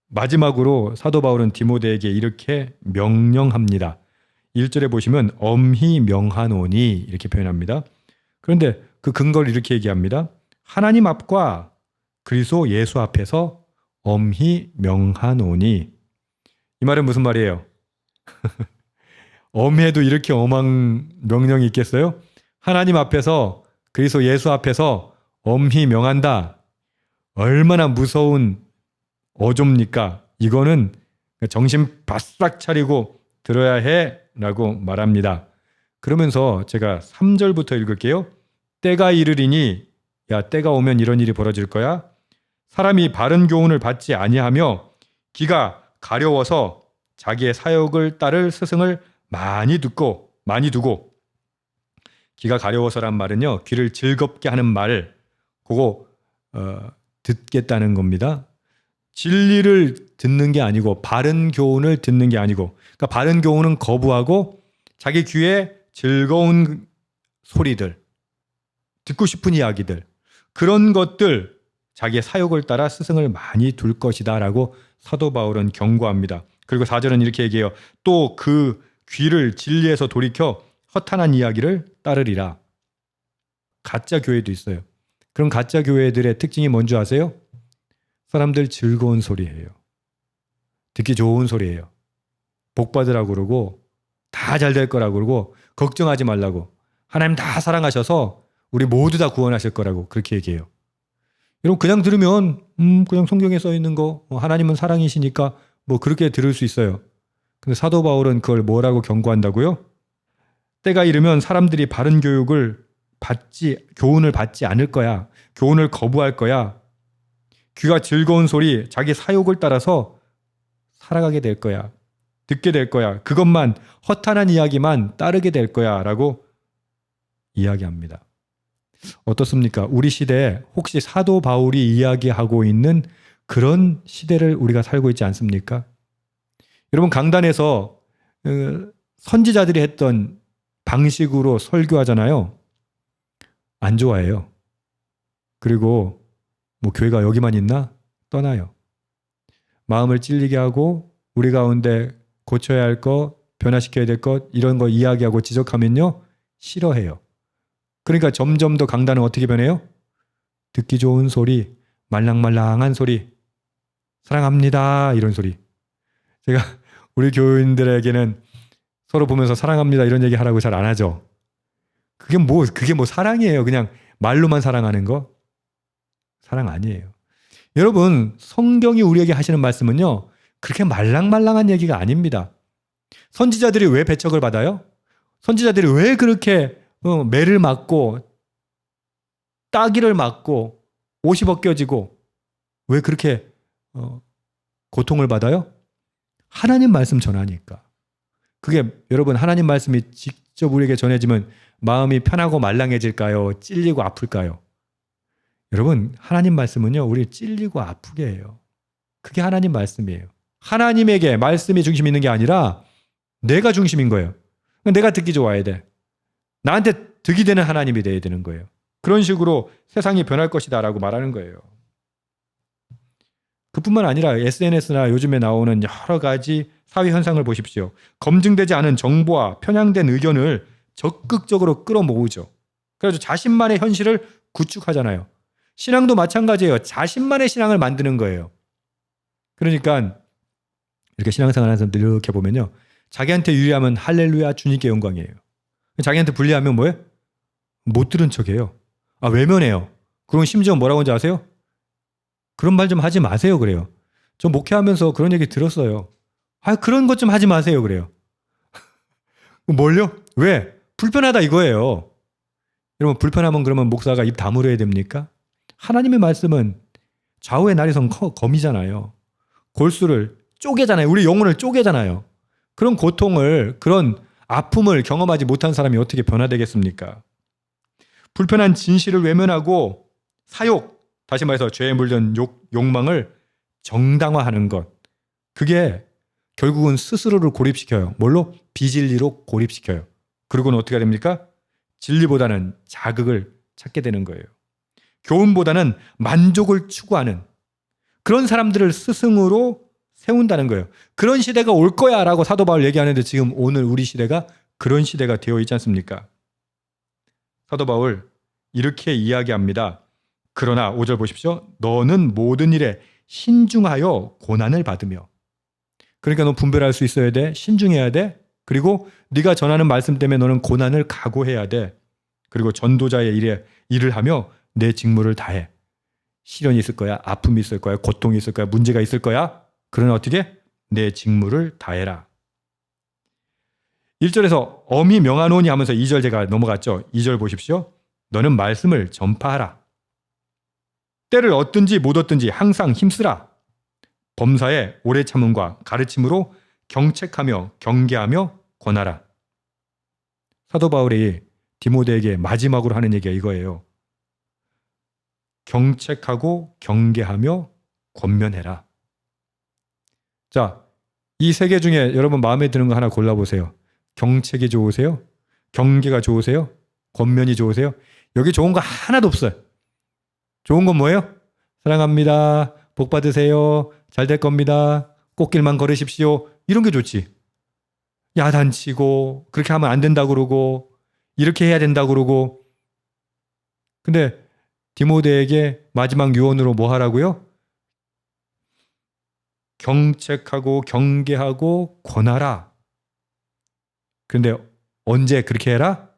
마지막으로 사도 바울은 디모데에게 이렇게 명령합니다. 1절에 보시면 엄히 명하노니 이렇게 표현합니다. 그런데 그 근거를 이렇게 얘기합니다. 하나님 앞과 그리스도 예수 앞에서 엄히 명하노니. 이 말은 무슨 말이에요? 엄해도 이렇게 엄한 명령이 있겠어요? 하나님 앞에서 그리스도 예수 앞에서 엄히 명한다. 얼마나 무서운 어조입니까? 이거는 정신 바싹 차리고 들어야 해 라고 말합니다. 그러면서 제가 3절부터 읽을게요. 때가 이르리니, 야, 때가 오면 이런 일이 벌어질 거야. 사람이 바른 교훈을 받지 아니하며 귀가 가려워서 자기의 사욕을 따를 스승을 많이 두고, 귀가 가려워서란 말은요, 귀를 즐겁게 하는 말, 그거 듣겠다는 겁니다. 진리를 듣는 게 아니고 바른 교훈을 듣는 게 아니고, 그러니까 바른 교훈은 거부하고 자기 귀에 즐거운 소리들, 듣고 싶은 이야기들, 그런 것들, 자기의 사욕을 따라 스승을 많이 둘 것이다 라고 사도 바울은 경고합니다. 그리고 4절은 이렇게 얘기해요. 또 그 귀를 진리에서 돌이켜 허탄한 이야기를 따르리라. 가짜 교회도 있어요. 그런 가짜 교회들의 특징이 뭔지 아세요? 사람들 즐거운 소리예요. 듣기 좋은 소리예요. 복 받으라고 그러고 다 잘 될 거라고 그러고 걱정하지 말라고, 하나님 다 사랑하셔서 우리 모두 다 구원하실 거라고 그렇게 얘기해요. 여러분 그냥 들으면 그냥 성경에 써 있는 거 하나님은 사랑이시니까 뭐 그렇게 들을 수 있어요. 근데 사도 바울은 그걸 뭐라고 경고한다고요? 때가 이르면 사람들이 바른 교훈을 받지 않을 거야. 교훈을 거부할 거야. 귀가 즐거운 소리, 자기 사욕을 따라서 살아가게 될 거야. 듣게 될 거야. 그것만, 허탄한 이야기만 따르게 될 거야 라고 이야기합니다. 어떻습니까? 우리 시대에 혹시 사도 바울이 이야기하고 있는 그런 시대를 우리가 살고 있지 않습니까? 여러분 강단에서 선지자들이 했던 방식으로 설교하잖아요. 안 좋아해요. 그리고 뭐 교회가 여기만 있나? 떠나요. 마음을 찔리게 하고 우리 가운데 고쳐야 할 것, 변화시켜야 될 것, 이런 거 이야기하고 지적하면요, 싫어해요. 그러니까 점점 더 강단은 어떻게 변해요? 듣기 좋은 소리, 말랑말랑한 소리, 사랑합니다 이런 소리. 제가 우리 교인들에게는 서로 보면서 사랑합니다 이런 얘기 하라고 잘 안 하죠. 그게 뭐 사랑이에요. 그냥 말로만 사랑하는 거? 사랑 아니에요. 여러분 성경이 우리에게 하시는 말씀은요, 그렇게 말랑말랑한 얘기가 아닙니다. 선지자들이 왜 배척을 받아요? 선지자들이 왜 그렇게 매를 맞고 따기를 맞고 옷이 벗겨지고 왜 그렇게 고통을 받아요? 하나님 말씀 전하니까. 그게 여러분 하나님 말씀이 직접 우리에게 전해지면 마음이 편하고 말랑해질까요? 찔리고 아플까요? 여러분 하나님 말씀은요, 우리 찔리고 아프게 해요. 그게 하나님 말씀이에요. 하나님에게 말씀이 중심이 있는 게 아니라 내가 중심인 거예요. 내가 듣기 좋아야 돼. 나한테 득이 되는 하나님이 돼야 되는 거예요. 그런 식으로 세상이 변할 것이다 라고 말하는 거예요. 그뿐만 아니라 SNS나 요즘에 나오는 여러 가지 사회 현상을 보십시오. 검증되지 않은 정보와 편향된 의견을 적극적으로 끌어모으죠. 그래서 자신만의 현실을 구축하잖아요. 신앙도 마찬가지예요. 자신만의 신앙을 만드는 거예요. 그러니까 이렇게 신앙생활 하는 사람들 이렇게 보면요, 자기한테 유리하면 할렐루야 주님께 영광이에요. 자기한테 불리하면 뭐예요? 못 들은 척해요. 외면해요. 그럼 심지어 뭐라고 하는지 아세요? 그런 말 좀 하지 마세요 그래요. 저 목회하면서 그런 얘기 들었어요. 그런 것 좀 하지 마세요 그래요. 뭘요? 왜? 불편하다 이거예요. 여러분 불편하면 그러면 목사가 입 다물어야 됩니까? 하나님의 말씀은 좌우의 날이선 검이잖아요. 골수를 쪼개잖아요. 우리 영혼을 쪼개잖아요. 그런 고통을, 그런 아픔을 경험하지 못한 사람이 어떻게 변화되겠습니까? 불편한 진실을 외면하고 사욕, 다시 말해서 죄에 물든 욕망을 정당화하는 것, 그게 결국은 스스로를 고립시켜요. 뭘로? 비진리로 고립시켜요. 그리고는 어떻게 됩니까? 진리보다는 자극을 찾게 되는 거예요. 교훈보다는 만족을 추구하는 그런 사람들을 스승으로 세운다는 거예요. 그런 시대가 올 거야 라고 사도 바울 얘기하는데 지금 오늘 우리 시대가 그런 시대가 되어 있지 않습니까? 사도 바울 이렇게 이야기합니다. 그러나 5절 보십시오. 너는 모든 일에 신중하여 고난을 받으며. 그러니까 너 분별할 수 있어야 돼. 신중해야 돼. 그리고 네가 전하는 말씀 때문에 너는 고난을 각오해야 돼. 그리고 전도자의 일을 하며 내 직무를 다해. 시련이 있을 거야. 아픔이 있을 거야. 고통이 있을 거야. 문제가 있을 거야. 그러나 어떻게? 내 직무를 다해라. 1절에서 엄히 명하노니 하면서 2절 제가 넘어갔죠. 2절 보십시오. 너는 말씀을 전파하라. 때를 얻든지 못 얻든지 항상 힘쓰라. 범사에 오래 참음과 가르침으로 경책하며 경계하며 권하라. 사도 바울이 디모데에게 마지막으로 하는 얘기가 이거예요. 경책하고 경계하며 권면해라. 자, 이 세 개 중에 여러분 마음에 드는 거 하나 골라보세요. 경책이 좋으세요? 경계가 좋으세요? 권면이 좋으세요? 여기 좋은 거 하나도 없어요. 좋은 건 뭐예요? 사랑합니다. 복 받으세요. 잘 될 겁니다. 꽃길만 걸으십시오. 이런 게 좋지. 야단치고 그렇게 하면 안 된다고 그러고 이렇게 해야 된다고 그러고. 근데 디모데에게 마지막 유언으로 뭐 하라고요? 경책하고 경계하고 권하라. 그런데 언제 그렇게 해라?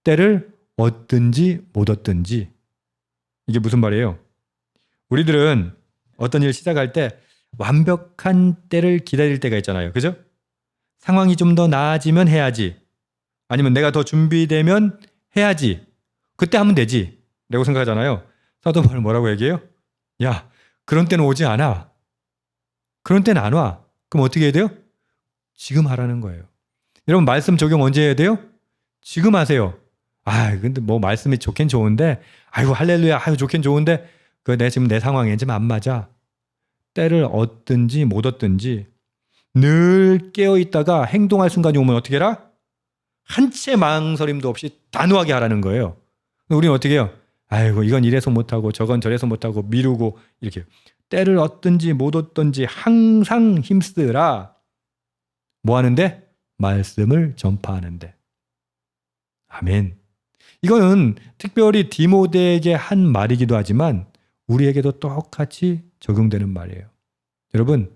때를 얻든지 못 얻든지. 이게 무슨 말이에요? 우리들은 어떤 일 시작할 때 완벽한 때를 기다릴 때가 있잖아요. 그죠? 상황이 좀 더 나아지면 해야지. 아니면 내가 더 준비되면 해야지. 그때 하면 되지. 라고 생각하잖아요. 사도 바울 뭐라고 얘기해요? 야, 그런 때는 오지 않아. 그런 때는 안 와. 그럼 어떻게 해야 돼요? 지금 하라는 거예요. 여러분 말씀 적용 언제 해야 돼요? 지금 하세요. 아, 근데 뭐 말씀이 좋긴 좋은데, 아이고 할렐루야, 아유 좋긴 좋은데, 내 지금 내 상황에 지금 안 맞아. 때를 얻든지 못 얻든지 늘 깨어 있다가 행동할 순간이 오면 어떻게 해라? 한 채 망설임도 없이 단호하게 하라는 거예요. 우리는 어떻게 해요? 아이고 이건 이래서 못하고 저건 저래서 못하고 미루고 이렇게. 때를 얻든지 못 얻든지 항상 힘쓰라. 뭐 하는데? 말씀을 전파하는데. 아멘. 이거는 특별히 디모데에게 한 말이기도 하지만 우리에게도 똑같이 적용되는 말이에요. 여러분,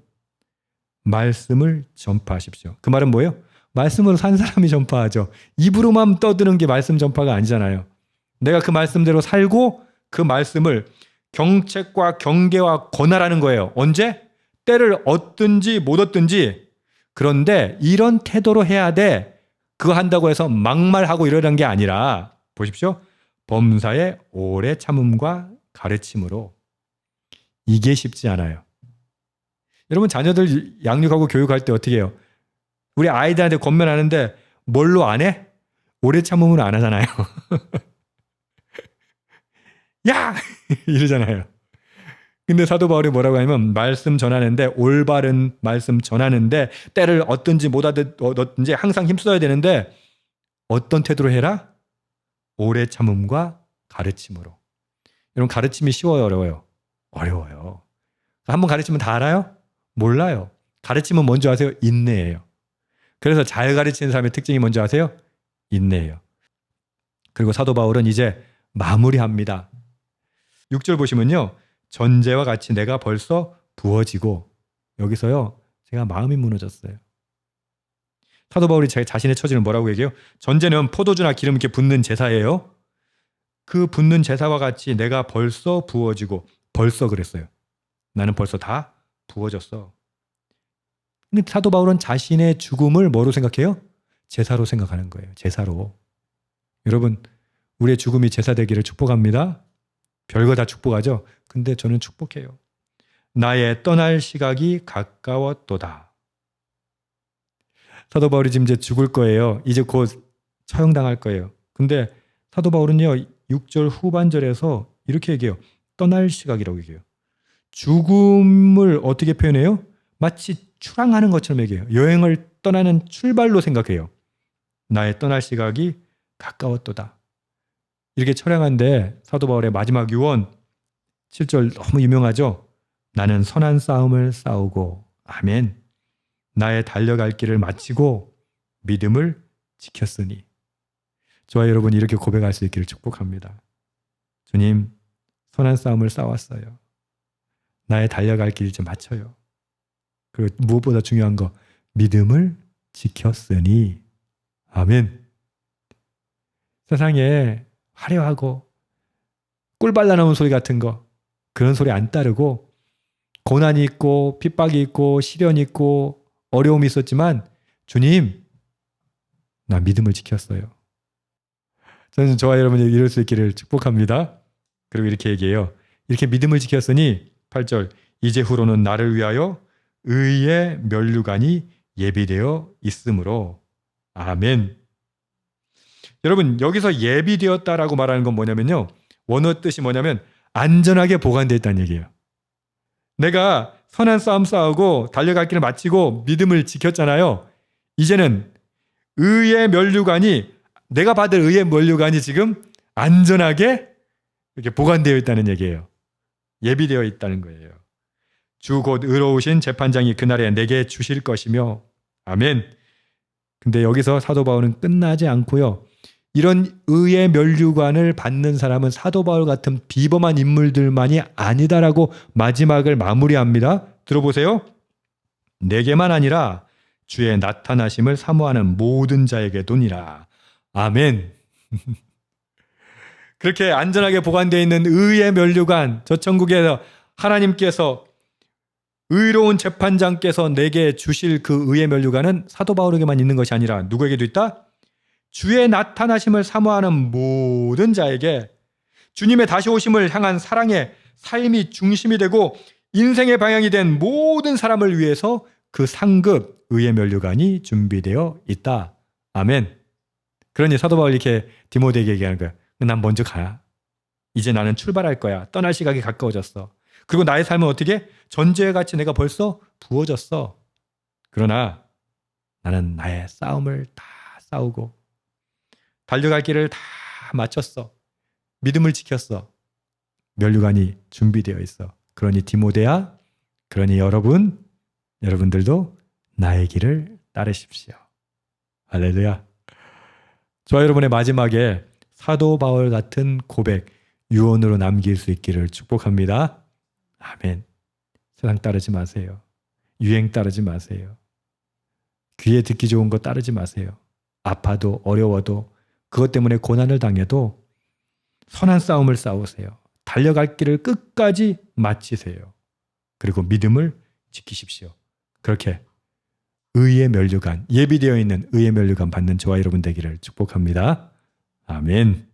말씀을 전파하십시오. 그 말은 뭐예요? 말씀으로 산 사람이 전파하죠. 입으로만 떠드는 게 말씀 전파가 아니잖아요. 내가 그 말씀대로 살고 그 말씀을 경책과 경계와 권하라는 거예요. 언제? 때를 얻든지 못 얻든지. 그런데 이런 태도로 해야 돼. 그거 한다고 해서 막말하고 이러는 게 아니라 보십시오. 범사에 오래 참음과 가르침으로. 이게 쉽지 않아요. 여러분 자녀들 양육하고 교육할 때 어떻게 해요? 우리 아이들한테 권면하는데 뭘로 안 해? 오래 참음으로 안 하잖아요. 야! 이러잖아요. 근데 사도 바울이 뭐라고 하냐면 말씀 전하는데 올바른 말씀 전하는데 때를 얻든지 못 얻든지 항상 힘써야 되는데 어떤 태도로 해라? 오래 참음과 가르침으로. 여러분 가르침이 쉬워요, 어려워요? 어려워요. 한번 가르치면 다 알아요? 몰라요. 가르치면 뭔지 아세요? 인내예요. 그래서 잘 가르치는 사람의 특징이 뭔지 아세요? 인내예요. 그리고 사도 바울은 이제 마무리합니다. 6절 보시면요. 전제와 같이 내가 벌써 부어지고 여기서요. 제가 마음이 무너졌어요. 사도 바울이 자신의 처지는 뭐라고 얘기해요? 전제는 포도주나 기름 이렇게 붓는 제사예요. 그 붓는 제사와 같이 내가 벌써 부어지고 벌써 그랬어요. 나는 벌써 다 부어졌어. 근데 사도 바울은 자신의 죽음을 뭐로 생각해요? 제사로 생각하는 거예요. 제사로. 여러분 우리의 죽음이 제사 되기를 축복합니다. 별거 다 축복하죠. 근데 저는 축복해요. 나의 떠날 시각이 가까웠도다. 사도 바울이 지금 이제 죽을 거예요. 이제 곧 처형당할 거예요. 근데 사도 바울은요. 6절 후반절에서 이렇게 얘기해요. 떠날 시각이라고 얘기해요. 죽음을 어떻게 표현해요? 마치 출항하는 것처럼 얘기해요. 여행을 떠나는 출발로 생각해요. 나의 떠날 시각이 가까웠도다. 이렇게 처량한데 사도 바울의 마지막 유언 7절 너무 유명하죠. 나는 선한 싸움을 싸우고 아멘. 나의 달려갈 길을 마치고 믿음을 지켰으니. 저와 여러분이 이렇게 고백할 수 있기를 축복합니다. 주님, 선한 싸움을 싸웠어요. 나의 달려갈 길 좀 맞춰요. 그리고 무엇보다 중요한 거, 믿음을 지켰으니. 아멘. 세상에 화려하고 꿀발라 나온 소리 같은 거, 그런 소리 안 따르고, 고난이 있고 핍박이 있고 시련이 있고 어려움이 있었지만 주님, 나 믿음을 지켰어요. 저는 저와 여러분이 이럴 수 있기를 축복합니다. 그리고 이렇게 얘기해요. 이렇게 믿음을 지켰으니 8절, 이제후로는 나를 위하여 의의 면류관이 예비되어 있으므로. 아멘. 여러분, 여기서 예비되었다라고 말하는 건 뭐냐면요, 원어 뜻이 뭐냐면 안전하게 보관되어 있다는 얘기예요. 내가 선한 싸움 싸우고 달려갈 길을 마치고 믿음을 지켰잖아요. 이제는 의의 면류관이, 내가 받을 의의 면류관이 지금 안전하게 이렇게 보관되어 있다는 얘기예요. 예비되어 있다는 거예요. 주 곧 의로우신 재판장이 그날에 내게 주실 것이며. 아멘. 근데 여기서 사도 바울은 끝나지 않고요, 이런 의의 면류관을 받는 사람은 사도 바울 같은 비범한 인물들만이 아니다라고 마지막을 마무리합니다. 들어보세요. 내게만 아니라 주의 나타나심을 사모하는 모든 자에게도니라. 아멘. 그렇게 안전하게 보관되어 있는 의의 면류관, 저 천국에서 하나님께서, 의로운 재판장께서 내게 주실 그 의의 면류관은 사도 바울에게만 있는 것이 아니라 누구에게도 있다? 주의 나타나심을 사모하는 모든 자에게, 주님의 다시 오심을 향한 사랑의 삶이 중심이 되고 인생의 방향이 된 모든 사람을 위해서 그 상급 의의 면류관이 준비되어 있다. 아멘. 그러니 사도 바울이 이렇게 디모데에게 얘기하는 거야. 난 먼저 가. 이제 나는 출발할 거야. 떠날 시각이 가까워졌어. 그리고 나의 삶은 어떻게? 전제와 같이 내가 벌써 부어졌어. 그러나 나는 나의 싸움을 다 싸우고 달려갈 길을 다 마쳤어. 믿음을 지켰어. 면류관이 준비되어 있어. 그러니 디모데야, 그러니 여러분들도 나의 길을 따르십시오. 할렐루야. 저와 여러분의 마지막에 사도 바울 같은 고백, 유언으로 남길 수 있기를 축복합니다. 아멘. 세상 따르지 마세요. 유행 따르지 마세요. 귀에 듣기 좋은 거 따르지 마세요. 아파도 어려워도 그것 때문에 고난을 당해도 선한 싸움을 싸우세요. 달려갈 길을 끝까지 마치세요. 그리고 믿음을 지키십시오. 그렇게 의의 면류관, 예비되어 있는 의의 면류관 받는 저와 여러분 되기를 축복합니다. 아멘.